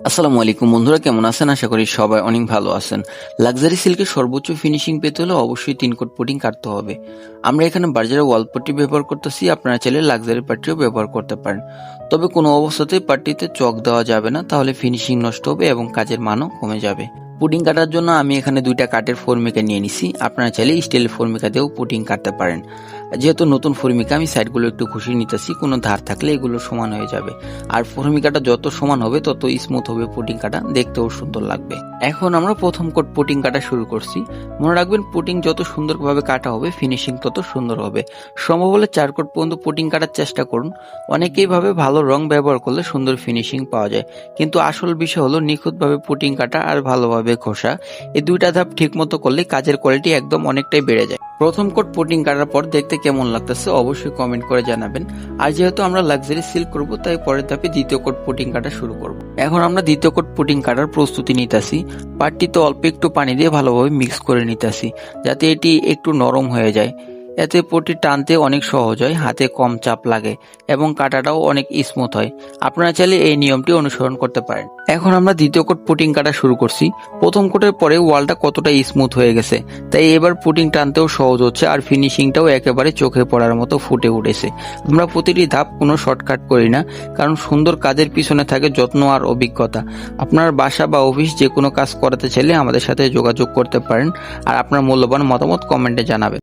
আসসালামু আলাইকুম বন্ধুরা, কেমন আছেন? আশা করি সবাই অনেক ভালো আছেন। লাক্সারি সিল্কের সর্বোচ্চ ফিনিশিং পেতে হলে অবশ্যই 3 কোট পুটিং কাটতে হবে। আমরা এখানে বার্জারের ওয়াল পট্টি ব্যবহার করতেছি, আপনারা চাইলে লাক্সারি পাট্টিও ব্যবহার করতে পারেন। তবে কোনো অবস্থাতেই পাট্টিতে চক দেওয়া যাবে না, তাহলে ফিনিশিং নষ্ট হবে এবং কাজের মানও কমে যাবে। পুডিং কাটার জন্য আমি এখানে 2টা কাঠের ফর্মিকা নিয়ে নিছি, আপনারা চাইলে স্টিলের ফর্মিকা দিয়েও পুডিং কাটতে পারেন। যেহেতু নতুন ফর্মিকা, আমি সাইডগুলো একটু ঘষিয়ে নিতেছি, কোনো ধার থাকলে এগুলো সমান হয়ে যাবে। আর ফর্মিকাটা যত সমান হবে তত স্মুথ হবে পুডিং কাটা, দেখতেও সুন্দর লাগবে। এখন আমরা প্রথম কোট পুডিং কাটা শুরু করছি। মনে রাখবেন, পুডিং যত সুন্দরভাবে কাটা হবে ফিনিশিং তত সুন্দর হবে। সম্ভব হলে 4 কোট পর্যন্ত পুডিং কাটার চেষ্টা করুন। অনেকেই ভাবে ভালো রং ব্যবহার করলে সুন্দর ফিনিশিং পাওয়া যায়, কিন্তু আসল বিষয় হলো নিখুঁতভাবে পুডিং কাটা আর ভালোভাবে ঘষা। এই 2টা ধাপ ঠিক মতো করলে কাজের কোয়ালিটি একদম অনেকটাই বেড়ে যায়। প্রথম কোট পুডিং কাটার পর দেখতে কেমন লাগতেছে অবশ্যই কমেন্ট করে জানাবেন। আর যেহেতু আমরা লাক্সারি সিল্ক করব, তাই পরের ধাপে দ্বিতীয় কোট পুডিং কাটা শুরু করব। এখন আমরা দ্বিতীয় কোট পুডিং কাটার প্রস্তুতি নিতেছি। পাটটিতে অল্প একটু পানি দিয়ে ভালোভাবে মিক্স করে নিতেছি, যাতে এটি একটু নরম হয়ে যায়। এতে পট্টি টানতে অনেক সহজ হয়, হাতে কম চাপ লাগে এবং কাটাটাও অনেক স্মুথ হয়। আপনারা চাইলে এই নিয়মটি অনুসরণ করতে পারেন। এখন আমরা দ্বিতীয় কোট পুটিং কাটা শুরু করছি। প্রথম কোটের পরে ওয়ালটা কতটা স্মুথ হয়ে গেছে, তাই এবার পুটিং টানতেও সহজ হচ্ছে আর ফিনিশিংটাও একেবারে চোখে পড়ার মতো ফুটে উঠেছে। আমরা প্রতিটি ধাপ কোনো শর্টকাট করি না, কারণ সুন্দর কাজের পিছনে থাকে যত্ন আর অভিজ্ঞতা। আপনার বাসা বা অফিস যে কোনো কাজ করাতে চাইলে আমাদের সাথে যোগাযোগ করতে পারেন আর আপনার মূল্যবান মতামত কমেন্টে জানাবেন।